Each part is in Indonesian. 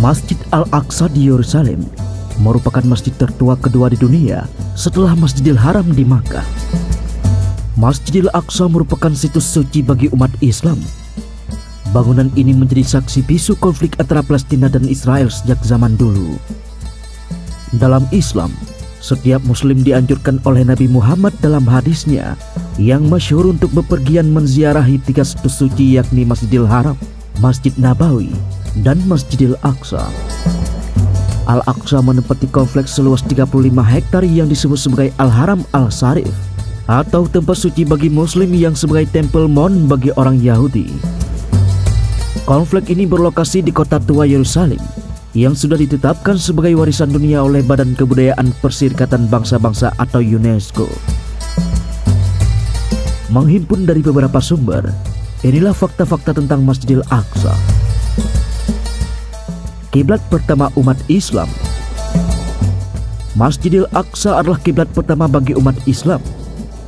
Masjid Al-Aqsa di Yerusalem merupakan masjid tertua kedua di dunia setelah Masjidil Haram di Makkah. Masjidil Aqsa merupakan situs suci bagi umat Islam. Bangunan ini menjadi saksi bisu konflik antara Palestina dan Israel sejak zaman dulu. Dalam Islam, setiap muslim dianjurkan oleh Nabi Muhammad dalam hadisnya yang masyhur untuk bepergian menziarahi 3 situs suci, yakni Masjidil Haram, Masjid Nabawi, dan Masjidil Aqsa. Al-Aqsa menempati kompleks seluas 35 hektar yang disebut sebagai Al-Haram Al-Sharif, atau tempat suci bagi muslim yang sebagai Temple Mount bagi orang Yahudi. Kompleks ini berlokasi di kota tua Yerusalem yang sudah ditetapkan sebagai warisan dunia oleh Badan Kebudayaan Perserikatan Bangsa-Bangsa atau UNESCO. Menghimpun dari beberapa sumber, inilah fakta-fakta tentang Masjidil Aqsa. Kiblat pertama umat Islam. Masjidil Aqsa adalah kiblat pertama bagi umat Islam.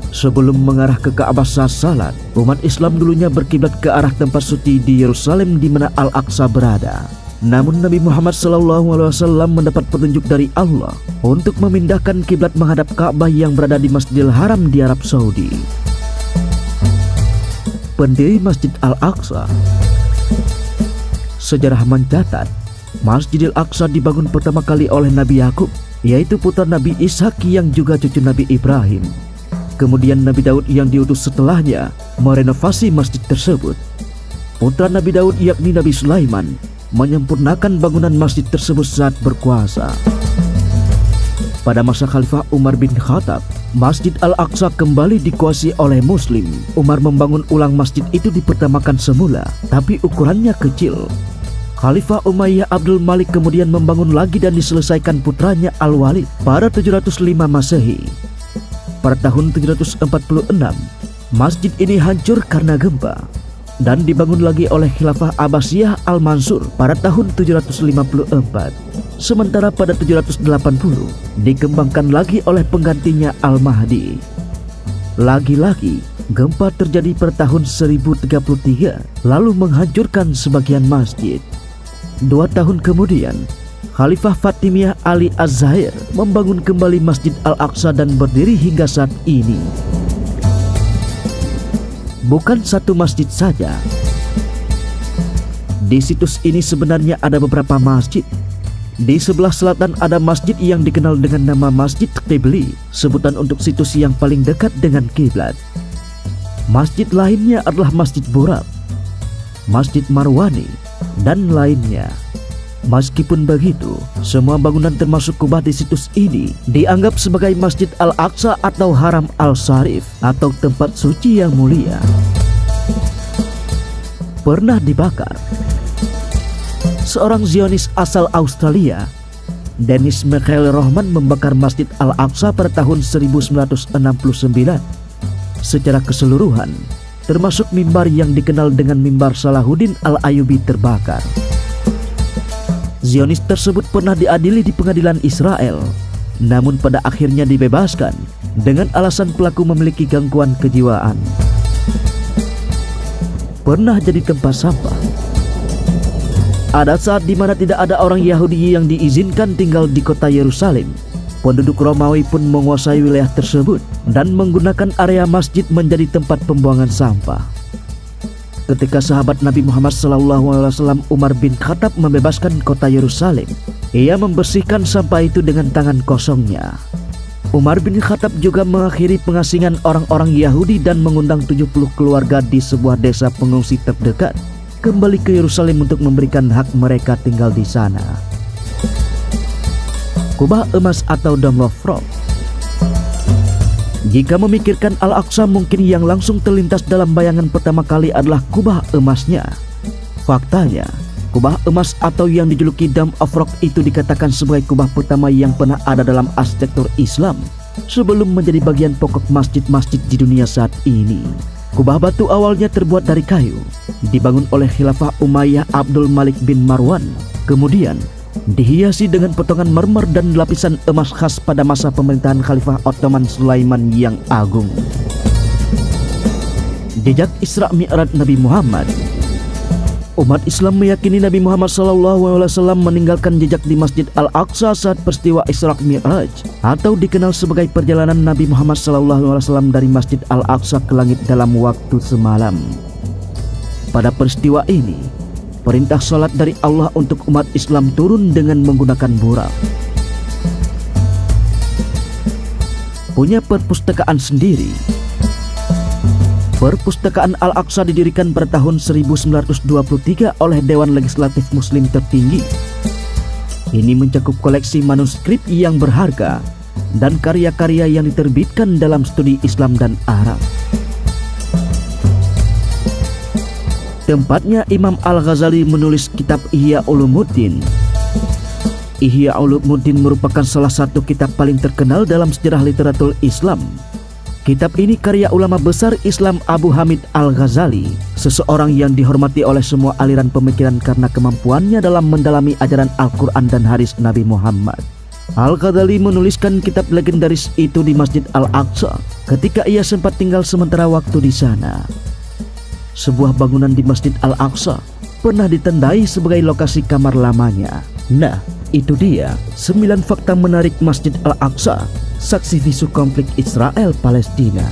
Sebelum mengarah ke Ka'bah saat salat, umat Islam dulunya berkiblat ke arah tempat suci di Yerusalem di mana Al-Aqsa berada. Namun Nabi Muhammad SAW mendapat petunjuk dari Allah untuk memindahkan kiblat menghadap Ka'bah yang berada di Masjidil Haram di Arab Saudi. Pendiri Masjid Al-Aqsa. Sejarah mencatat, Masjidil Aqsa dibangun pertama kali oleh Nabi Yakub, yaitu putra Nabi Ishak yang juga cucu Nabi Ibrahim. Kemudian Nabi Daud yang diutus setelahnya merenovasi masjid tersebut. Putra Nabi Daud yakni Nabi Sulaiman menyempurnakan bangunan masjid tersebut saat berkuasa. Pada masa Khalifah Umar bin Khattab, Masjid Al-Aqsa kembali dikuasai oleh Muslim. Umar membangun ulang masjid itu dipertamakan semula, tapi ukurannya kecil. Khalifah Umayyah Abdul Malik kemudian membangun lagi dan diselesaikan putranya Al-Walid pada 705 Masehi. Pada tahun 746, masjid ini hancur karena gempa dan dibangun lagi oleh Khilafah Abbasiyah Al-Mansur pada tahun 754. Sementara pada 780 dikembangkan lagi oleh penggantinya Al-Mahdi. Lagi-lagi gempa terjadi pada tahun 1033 lalu menghancurkan sebagian masjid. 2 tahun kemudian, Khalifah Fatimiyah Ali Az-Zahir membangun kembali Masjid Al-Aqsa dan berdiri hingga saat ini. Bukan satu masjid saja. Di situs ini sebenarnya ada beberapa masjid. Di sebelah selatan ada masjid yang dikenal dengan nama Masjid Qibli, sebutan untuk situs yang paling dekat dengan kiblat. Masjid lainnya adalah Masjid Buraq, Masjid Marwani, dan lainnya. Meskipun begitu, semua bangunan termasuk kubah di situs ini dianggap sebagai Masjid Al-Aqsa atau Haram Al-Sharif atau tempat suci yang mulia. Pernah dibakar. Seorang Zionis asal Australia, Dennis McElrohman, membakar Masjid Al-Aqsa pada tahun 1969 secara keseluruhan, termasuk mimbar yang dikenal dengan mimbar Salahuddin Al-Ayyubi terbakar. Zionis tersebut pernah diadili di pengadilan Israel, namun pada akhirnya dibebaskan dengan alasan pelaku memiliki gangguan kejiwaan. Pernah jadi tempat sampah. Ada saat di mana tidak ada orang Yahudi yang diizinkan tinggal di kota Yerusalem. Penduduk Romawi pun menguasai wilayah tersebut dan menggunakan area masjid menjadi tempat pembuangan sampah. Ketika sahabat Nabi Muhammad SAW Umar bin Khattab membebaskan kota Yerusalem, ia membersihkan sampah itu dengan tangan kosongnya. Umar bin Khattab juga mengakhiri pengasingan orang-orang Yahudi dan mengundang 70 keluarga di sebuah desa pengungsi terdekat kembali ke Yerusalem untuk memberikan hak mereka tinggal di sana. Kubah emas atau Dome of Rock. Jika memikirkan Al-Aqsa, mungkin yang langsung terlintas dalam bayangan pertama kali adalah kubah emasnya. Faktanya, kubah emas atau yang dijuluki Dome of Rock itu dikatakan sebagai kubah pertama yang pernah ada dalam arsitektur Islam sebelum menjadi bagian pokok masjid-masjid di dunia saat ini. Kubah batu awalnya terbuat dari kayu, dibangun oleh Khilafah Umayyah Abdul Malik bin Marwan, kemudian dihiasi dengan potongan marmer dan lapisan emas khas pada masa pemerintahan Khalifah Ottoman Sulaiman yang agung. Jejak Isra Mi'raj Nabi Muhammad. Umat Islam meyakini Nabi Muhammad SAW meninggalkan jejak di Masjid Al-Aqsa saat peristiwa Isra Mi'raj, atau dikenal sebagai perjalanan Nabi Muhammad SAW dari Masjid Al-Aqsa ke langit dalam waktu semalam. Pada peristiwa ini, perintah sholat dari Allah untuk umat Islam turun dengan menggunakan burak. Punya perpustakaan sendiri. Perpustakaan Al-Aqsa didirikan pada tahun 1923 oleh Dewan Legislatif Muslim tertinggi. Ini mencakup koleksi manuskrip yang berharga dan karya-karya yang diterbitkan dalam studi Islam dan Arab. Tempatnya Imam Al-Ghazali menulis kitab Ihya Ulumuddin. Ihya Ulumuddin merupakan salah satu kitab paling terkenal dalam sejarah literatur Islam. Kitab ini karya ulama besar Islam Abu Hamid Al-Ghazali, seseorang yang dihormati oleh semua aliran pemikiran karena kemampuannya dalam mendalami ajaran Al-Quran dan hadis Nabi Muhammad. Al-Ghazali menuliskan kitab legendaris itu di Masjid Al-Aqsa ketika ia sempat tinggal sementara waktu di sana. Sebuah bangunan di Masjid Al-Aqsa pernah ditandai sebagai lokasi kamar lamanya. Nah, itu dia 9 fakta menarik Masjid Al-Aqsa, saksi bisu konflik Israel-Palestina.